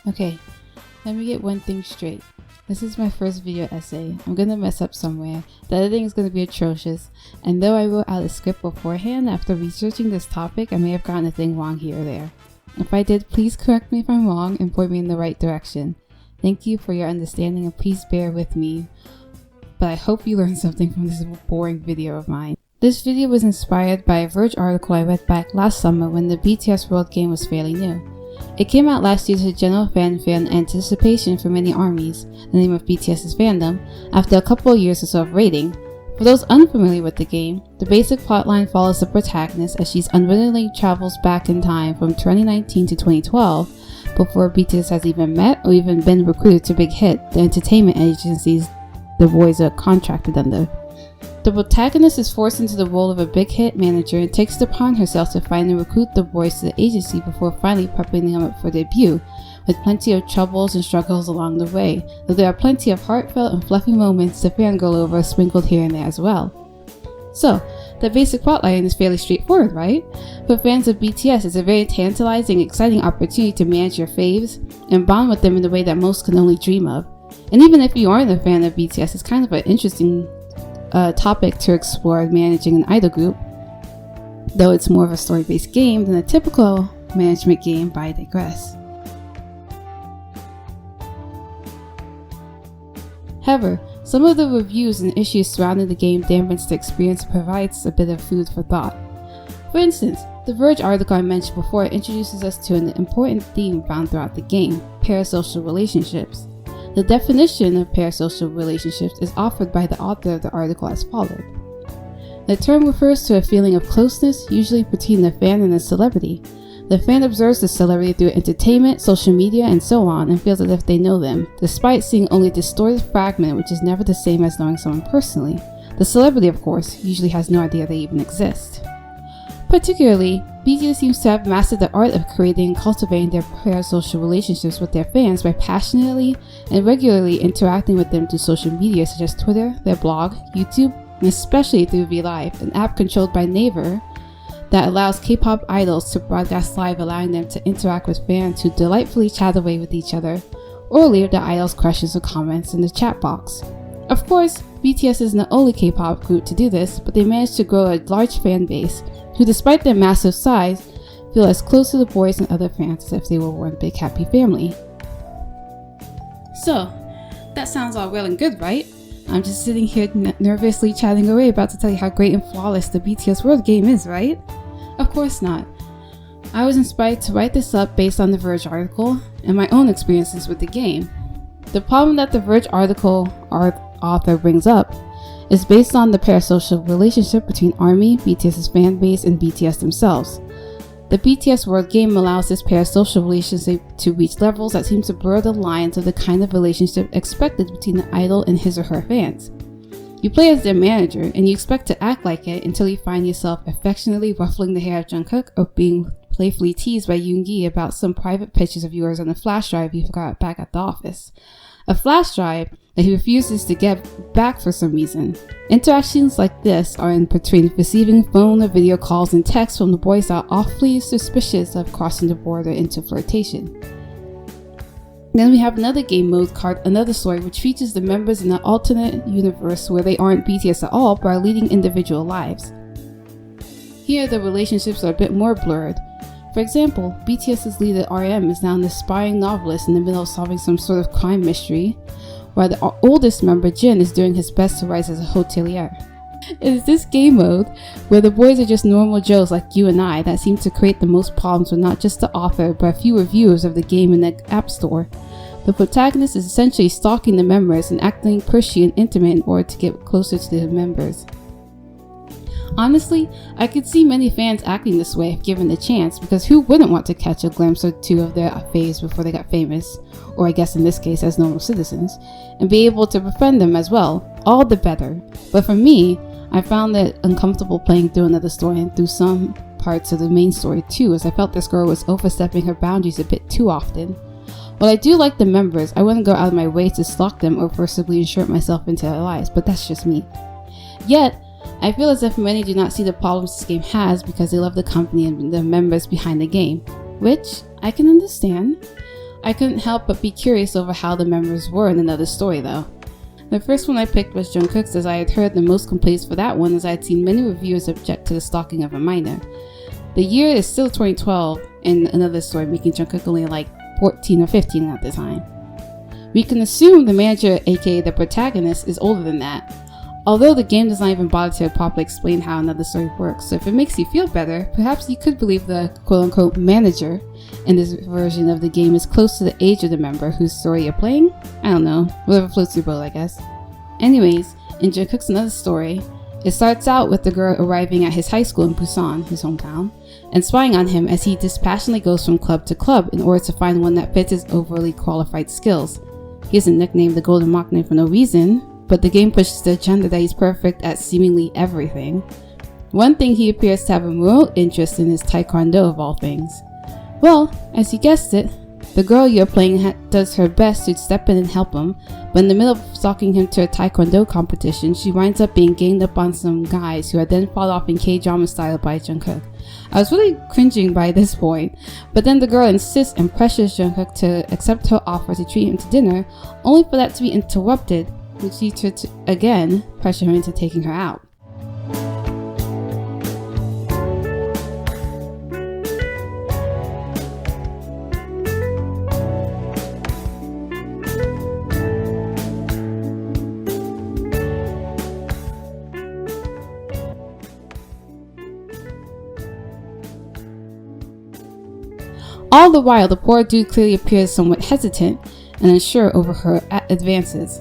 Okay, let me get one thing straight. This is my first video essay. I'm gonna mess up somewhere. The editing is gonna be atrocious, and though I wrote out a script beforehand, after researching this topic, I may have gotten a thing wrong here or there. If I did, please correct me if I'm wrong and point me in the right direction. Thank you for your understanding and please bear with me, but I hope you learned something from this boring video of mine. This video was inspired by a Verge article I read back last summer when the BTS World game was fairly new. It came out last year to general fanfare and anticipation for many armies, the name of BTS's fandom, after a couple of years or so of raiding. For those unfamiliar with the game, the basic plotline follows the protagonist as she unwittingly travels back in time from 2019 to 2012, before BTS has even met or even been recruited to Big Hit, the entertainment agencies the boys are contracted under. The protagonist is forced into the role of a Big Hit manager and takes it upon herself to find and recruit the boys to the agency before finally prepping them up for debut, with plenty of troubles and struggles along the way, though there are plenty of heartfelt and fluffy moments to fangirl over sprinkled here and there as well. So, the basic plotline is fairly straightforward, right? For fans of BTS, it's a very tantalizing, exciting opportunity to manage your faves and bond with them in a way that most can only dream of. And even if you aren't a fan of BTS, it's kind of an interesting topic to explore managing an idol group, though it's more of a story-based game than a typical management game, but I digress. However, some of the reviews and issues surrounding the game dampens the experience and provides a bit of food for thought. For instance, the Verge article I mentioned before introduces us to an important theme found throughout the game: parasocial relationships. The definition of parasocial relationships is offered by the author of the article as follows. The term refers to a feeling of closeness, usually between the fan and a celebrity. The fan observes the celebrity through entertainment, social media, and so on, and feels as if they know them, despite seeing only a distorted fragment which is never the same as knowing someone personally. The celebrity, of course, usually has no idea they even exist. Particularly, BTS seems to have mastered the art of creating and cultivating their parasocial relationships with their fans by passionately and regularly interacting with them through social media such as Twitter, their blog, YouTube, and especially through VLive, an app controlled by Naver that allows K-pop idols to broadcast live, allowing them to interact with fans who delightfully chat away with each other or leave their idols' questions or comments in the chat box. Of course, BTS isn't the only K-pop group to do this, but they managed to grow a large fan base who, despite their massive size, feel as close to the boys and other fans as if they were one big happy family. So, that sounds all well and good, right? I'm just sitting here nervously chatting away about to tell you how great and flawless the BTS World game is, right? Of course not. I was inspired to write this up based on the Verge article and my own experiences with the game. The problem that the Verge article author brings up is based on the parasocial relationship between ARMY, BTS's fan base, and BTS themselves. The BTS World game allows this parasocial relationship to reach levels that seem to blur the lines of the kind of relationship expected between the idol and his or her fans. You play as their manager, and you expect to act like it until you find yourself affectionately ruffling the hair of Jungkook or being playfully teased by Yoongi about some private pictures of yours on a flash drive you forgot back at the office. A flash drive that he refuses to get back for some reason. Interactions like this are in between receiving phone or video calls and texts from the boys that are awfully suspicious of crossing the border into flirtation. Then we have another game mode called Another Story, which features the members in an alternate universe where they aren't BTS at all but are leading individual lives. Here the relationships are a bit more blurred. For example, BTS's leader RM is now an aspiring novelist in the middle of solving some sort of crime mystery, while the oldest member, Jin, is doing his best to rise as a hotelier. It is this game mode, where the boys are just normal Joes like you and I, that seem to create the most problems with not just the author, but a few reviewers of the game in the App Store. The protagonist is essentially stalking the members and acting pushy and intimate in order to get closer to the members. Honestly, I could see many fans acting this way if given the chance, because who wouldn't want to catch a glimpse or two of their faves before they got famous, or I guess in this case as normal citizens, and be able to befriend them as well, all the better. But for me, I found it uncomfortable playing through Another Story and through some parts of the main story too, as I felt this girl was overstepping her boundaries a bit too often. While I do like the members, I wouldn't go out of my way to stalk them or forcibly insert myself into their lives, but that's just me. Yet, I feel as if many do not see the problems this game has because they love the company and the members behind the game, which I can understand. I couldn't help but be curious over how the members were in another story though. The first one I picked was Jungkook's, as I had heard the most complaints for that one, as I had seen many reviewers object to the stalking of a minor. The year is still 2012 in another story, making Jungkook only like 14 or 15 at the time. We can assume the manager, aka the protagonist, is older than that, although the game does not even bother to properly explain how another story works, so if it makes you feel better, perhaps you could believe the quote-unquote manager in this version of the game is close to the age of the member whose story you're playing? I don't know, whatever floats your boat, I guess. Anyways, in Jungkook's another story, it starts out with the girl arriving at his high school in Busan, his hometown, and spying on him as he dispassionately goes from club to club in order to find one that fits his overly qualified skills. He isn't nicknamed the Golden Machine for no reason, but the game pushes the agenda that he's perfect at seemingly everything. One thing he appears to have a moral interest in is Taekwondo of all things. Well, as you guessed it, the girl you're playing does her best to step in and help him, but in the middle of stalking him to a Taekwondo competition, she winds up being ganged up on some guys who are then fought off in K-drama style by Jungkook. I was really cringing by this point, but then the girl insists and pressures Jungkook to accept her offer to treat him to dinner, only for that to be interrupted, which leads her to again pressure him into taking her out. All the while, the poor dude clearly appears somewhat hesitant and unsure over her advances.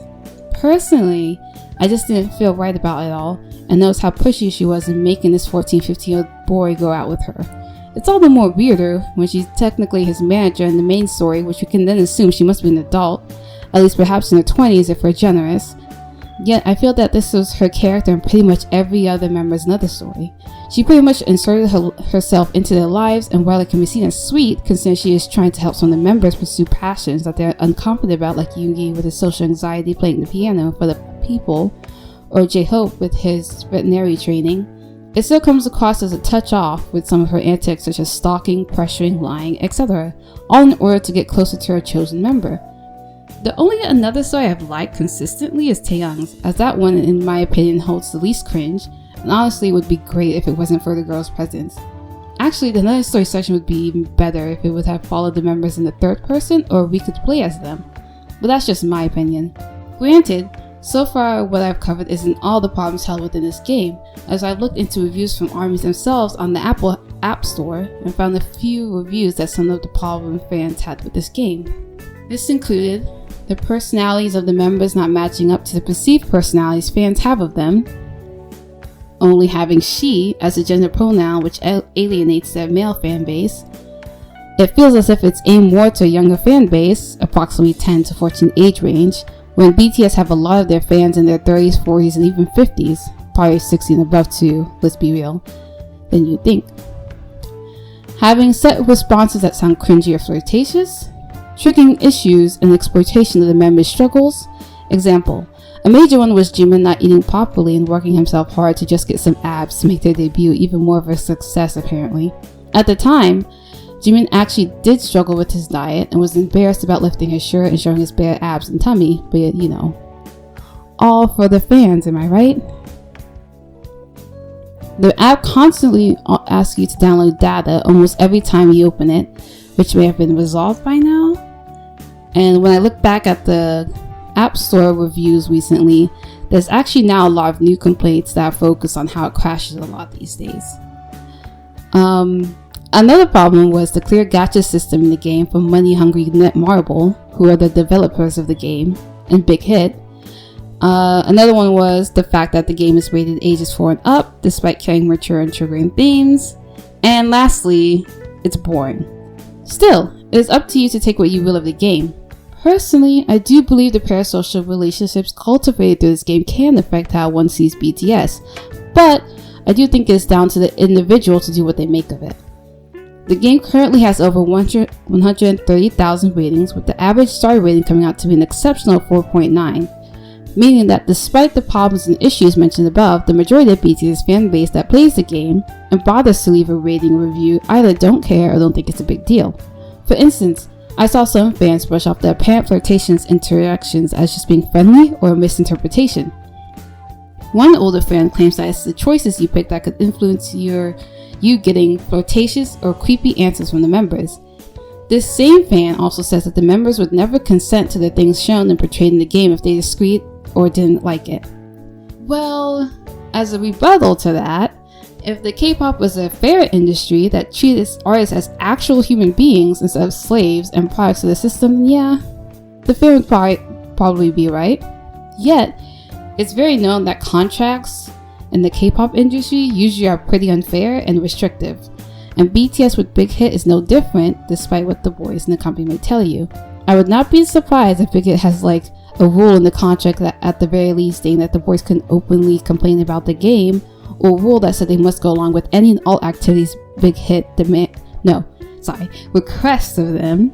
Personally, I just didn't feel right about it all, and noticed how pushy she was in making this 14-15-year-old boy go out with her. It's all the more weirder when she's technically his manager in the main story, which we can then assume she must be an adult, at least perhaps in her 20s if we're generous. Yet I feel that this was her character in pretty much every other member's another story. She pretty much inserted herself into their lives, and while it can be seen as sweet, considering she is trying to help some of the members pursue passions that they're unconfident about, like Yoongi with his social anxiety playing the piano for the people, or J-Hope with his veterinary training, it still comes across as a touch off with some of her antics such as stalking, pressuring, lying, etc., all in order to get closer to her chosen member. The only another story I've liked consistently is Taeyang's, as that one in my opinion holds the least cringe, and honestly would be great if it wasn't for the girl's presence. Actually, the another story section would be even better if it would have followed the members in the third person, or we could play as them. But that's just my opinion. Granted, so far what I've covered isn't all the problems held within this game, as I've looked into reviews from armies themselves on the Apple App Store and found a few reviews that some of the problem fans had with this game. This included the personalities of the members not matching up to the perceived personalities fans have of them, only having she as a gender pronoun which alienates their male fan base. It feels as if it's aimed more to a younger fan base, approximately 10 to 14 age range, when BTS have a lot of their fans in their 30s, 40s, and even 50s, probably 60 and above too, let's be real, than you'd think. Having set responses that sound cringy or flirtatious, triggering issues and exploitation of the members' struggles. Example, a major one was Jimin not eating properly and working himself hard to just get some abs to make their debut even more of a success apparently. At the time, Jimin actually did struggle with his diet and was embarrassed about lifting his shirt and showing his bare abs and tummy, but you know, all for the fans, am I right? The app constantly asks you to download data almost every time you open it, which may have been resolved by now. And when I look back at the App Store reviews recently, there's actually now a lot of new complaints that focus on how it crashes a lot these days. Another problem was the clear gacha system in the game from money-hungry Netmarble, who are the developers of the game, and Big Hit. Another one was the fact that the game is rated ages 4 and up, despite carrying mature and triggering themes. And lastly, it's boring. Still, it is up to you to take what you will of the game. Personally, I do believe the parasocial relationships cultivated through this game can affect how one sees BTS, but I do think it's down to the individual to do what they make of it. The game currently has over 130,000 ratings, with the average star rating coming out to be an exceptional 4.9, meaning that despite the problems and issues mentioned above, the majority of BTS fan base that plays the game and bothers to leave a rating review either don't care or don't think it's a big deal. For instance, I saw some fans brush off the apparent flirtatious interactions as just being friendly or a misinterpretation. One older fan claims that it's the choices you pick that could influence you getting flirtatious or creepy answers from the members. This same fan also says that the members would never consent to the things shown and portrayed in the game if they disagreed or didn't like it. Well, as a rebuttal to that, if the K-pop was a fair industry that treated artists as actual human beings instead of slaves and products of the system, yeah, the fan would probably be right. Yet, it's very known that contracts in the K-pop industry usually are pretty unfair and restrictive, and BTS with Big Hit is no different, despite what the boys in the company may tell you. I would not be surprised if Big Hit has like a rule in the contract that at the very least stating that the boys couldn't openly complain about the game, or a rule that said they must go along with any and all activities Big Hit requests of them.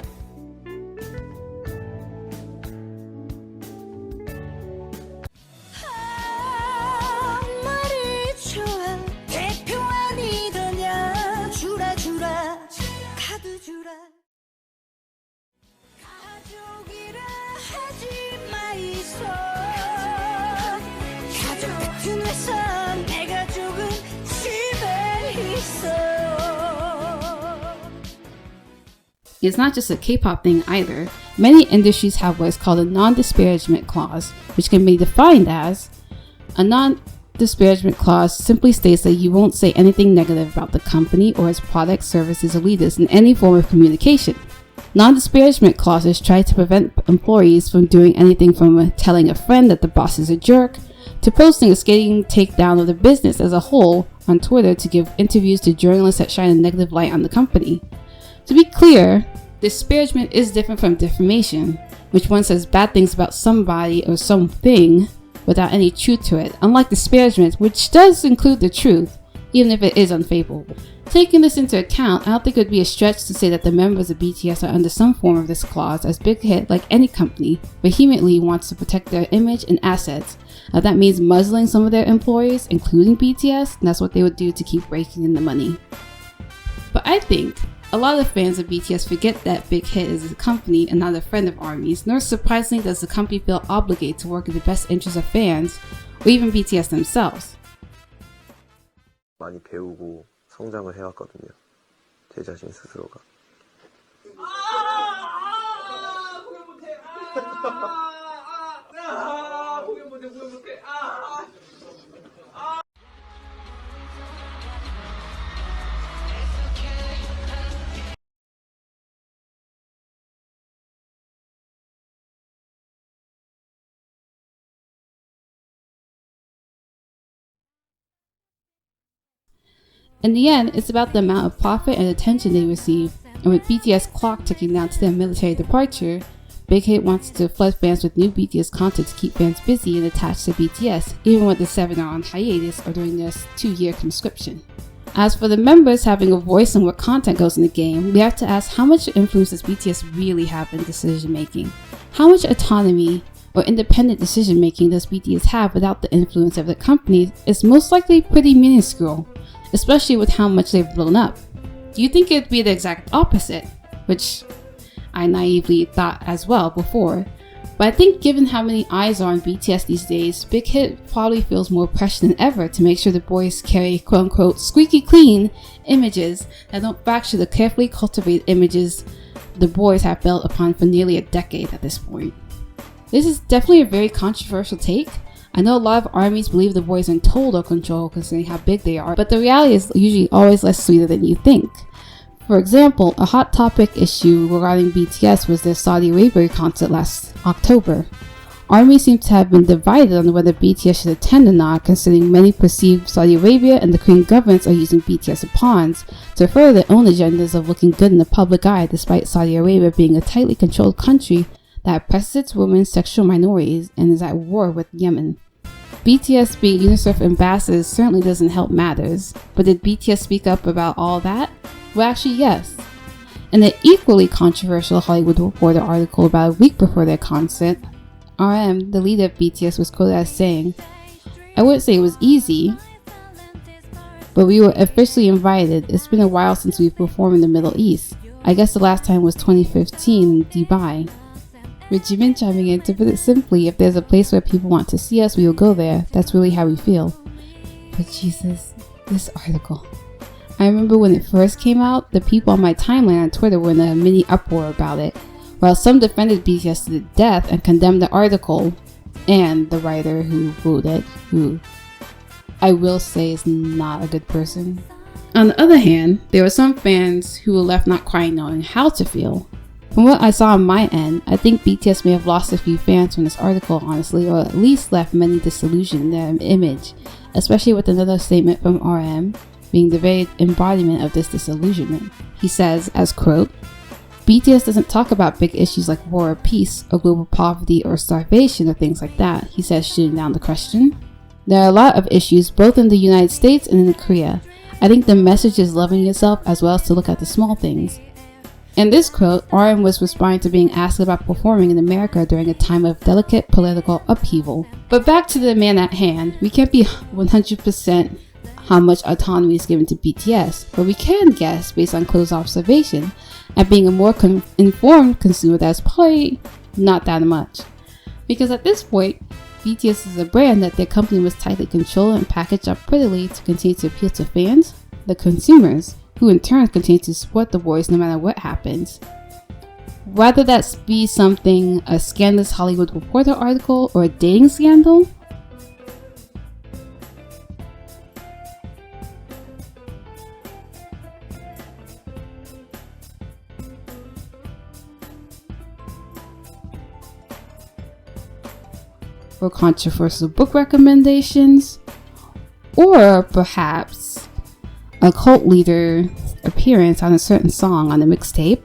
It's not just a K-pop thing either. Many industries have what is called a non-disparagement clause, which can be defined as a non-disparagement clause simply states that you won't say anything negative about the company or its products, services, or leaders in any form of communication. Non-disparagement clauses try to prevent employees from doing anything from telling a friend that the boss is a jerk, to posting a scathing takedown of the business as a whole on Twitter to give interviews to journalists that shine a negative light on the company. To be clear, disparagement is different from defamation, which one says bad things about somebody or something without any truth to it, unlike disparagement, which does include the truth, even if it is unfavorable. Taking this into account, I don't think it would be a stretch to say that the members of BTS are under some form of this clause, as Big Hit, like any company, vehemently wants to protect their image and assets. If that means muzzling some of their employees, including BTS, that's what they would do to keep raking in the money. But I think a lot of fans of BTS forget that Big Hit is a company and not a friend of ARMY's, nor surprisingly does the company feel obligated to work in the best interests of fans, or even BTS themselves. 많이 배우고 성장을 해왔거든요. 제 자신 스스로가. In the end, it's about the amount of profit and attention they receive, and with BTS clock ticking down to their military departure, Big Hit wants to flood fans with new BTS content to keep fans busy and attached to BTS, even when the 7 are on hiatus or during their 2-year conscription. As for the members having a voice in what content goes in the game, we have to ask how much influence does BTS really have in decision making? How much autonomy or independent decision making does BTS have without the influence of the company is most likely pretty minuscule, especially with how much they've blown up. Do you think it'd be the exact opposite? Which I naively thought as well before. But I think given how many eyes are on BTS these days, Big Hit probably feels more pressure than ever to make sure the boys carry quote-unquote squeaky clean images that don't fracture the carefully cultivated images the boys have built upon for nearly a decade at this point. This is definitely a very controversial take. I know a lot of ARMYs believe the boys are in total control considering how big they are, but the reality is usually always less sweeter than you think. For example, a hot topic issue regarding BTS was their Saudi Arabia concert last October. ARMY seems to have been divided on whether BTS should attend or not, considering many perceive Saudi Arabia and the Korean governments are using BTS as pawns to further their own agendas of looking good in the public eye, despite Saudi Arabia being a tightly controlled country that oppresses its women, sexual minorities, and is at war with Yemen. BTS being UNICEF ambassadors certainly doesn't help matters, but did BTS speak up about all that? Well, actually, yes. In an equally controversial Hollywood Reporter article about a week before their concert, RM, the leader of BTS, was quoted as saying, "I wouldn't say it was easy, but we were officially invited. It's been a while since we've performed in the Middle East. I guess the last time was 2015 in Dubai. With Jimin chiming in, to put it simply, if there's a place where people want to see us, we will go there. That's really how we feel. But Jesus, this article. I remember when it first came out, the people on my timeline on Twitter were in a mini uproar about it, while some defended BTS to the death and condemned the article and the writer who wrote it, who I will say is not a good person. On the other hand, there were some fans who were left not quite knowing how to feel. From what I saw on my end, I think BTS may have lost a few fans from this article, honestly, or at least left many disillusioned in their image, especially with another statement from RM being the very embodiment of this disillusionment. He says, as quote, BTS doesn't talk about big issues like war or peace, or global poverty or starvation or things like that, he says, shooting down the question. There are a lot of issues both in the United States and in Korea. I think the message is loving yourself as well as to look at the small things. In this quote, RM was responding to being asked about performing in America during a time of delicate political upheaval. But back to the man at hand, we can't be 100% how much autonomy is given to BTS, but we can guess based on close observation at being a more informed consumer that's probably not that much. Because at this point, BTS is a brand that their company must tightly control and package up prettily to continue to appeal to fans, the consumers, who in turn continue to support the boys no matter what happens. Whether that be something, a scandalous Hollywood Reporter article, or a dating scandal, or controversial book recommendations, or perhaps a cult leader appearance on a certain song on a mixtape,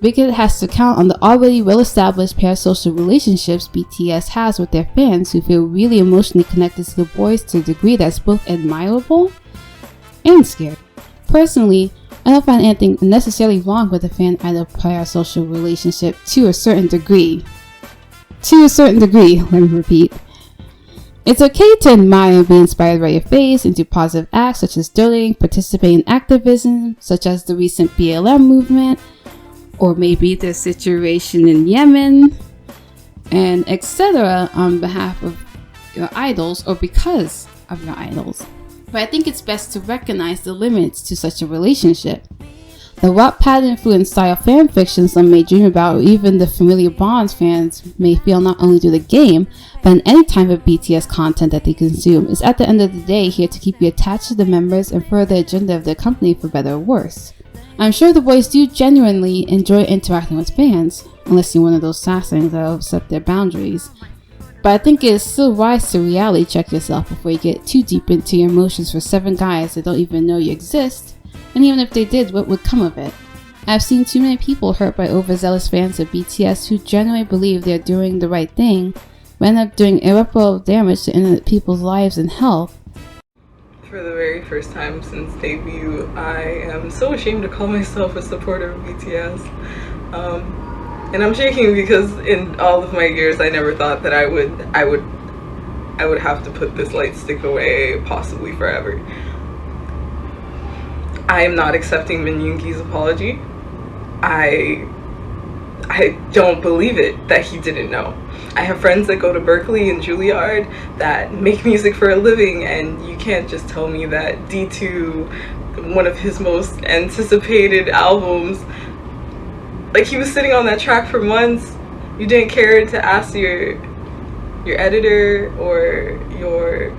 Big Hit has to count on the already well-established parasocial relationships BTS has with their fans who feel really emotionally connected to the boys to a degree that's both admirable and scary. Personally, I don't find anything necessarily wrong with a fan-idol parasocial relationship to a certain degree. Let me repeat. It's okay to admire and be inspired by your faith into positive acts such as donating, participating in activism, such as the recent BLM movement, or maybe the situation in Yemen, and etc. on behalf of your idols or because of your idols. But I think it's best to recognize the limits to such a relationship. The Wattpad-influenced style fanfiction some may dream about, or even the familiar bonds fans may feel not only through the game, but in any type of BTS content that they consume, is at the end of the day here to keep you attached to the members and further the agenda of their company for better or worse. I'm sure the boys do genuinely enjoy interacting with fans, unless you're one of those sasaengs that will set their boundaries. But I think it is still wise to reality check yourself before you get too deep into your emotions for 7 guys that don't even know you exist. And even if they did, what would come of it? I've seen too many people hurt by overzealous fans of BTS who genuinely believe they're doing the right thing, but end up doing irreparable damage to innocent people's lives and health. For the very first time since debut, I am so ashamed to call myself a supporter of BTS. And I'm shaking because in all of my years, I never thought that I would have to put this light stick away, possibly forever. I am not accepting Min Yoongi's apology. I don't believe it that he didn't know. I have friends that go to Berkeley and Juilliard that make music for a living, and you can't just tell me that D2, one of his most anticipated albums, like he was sitting on that track for months, you didn't care to ask your editor or your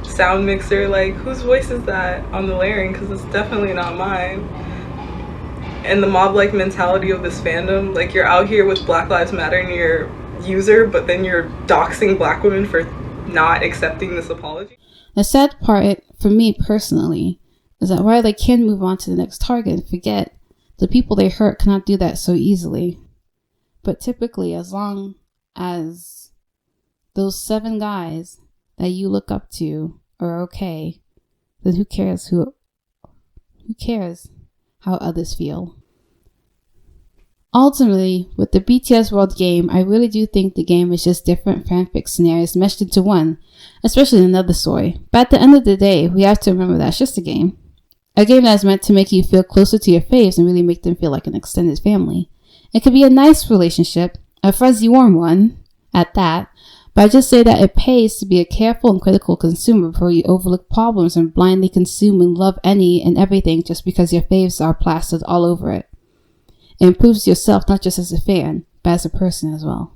sound mixer, like, whose voice is that on the layering, because it's definitely not mine. And the mob-like mentality of this fandom, like, you're out here with Black Lives Matter and you're user, but then you're doxing black women for not accepting this apology. The sad part, for me personally, is that while they can move on to the next target and forget, the people they hurt cannot do that so easily. But typically, as long as those 7 guys that you look up to are okay, then who cares how others feel? Ultimately, with the BTS World game, I really do think the game is just different fanfic scenarios meshed into one, especially in another story. But at the end of the day, we have to remember that it's just a game. A game that is meant to make you feel closer to your faves and really make them feel like an extended family. It could be a nice relationship, a fuzzy warm one, at that, but I just say that it pays to be a careful and critical consumer before you overlook problems and blindly consume and love any and everything just because your faves are plastered all over it. It improves yourself not just as a fan, but as a person as well.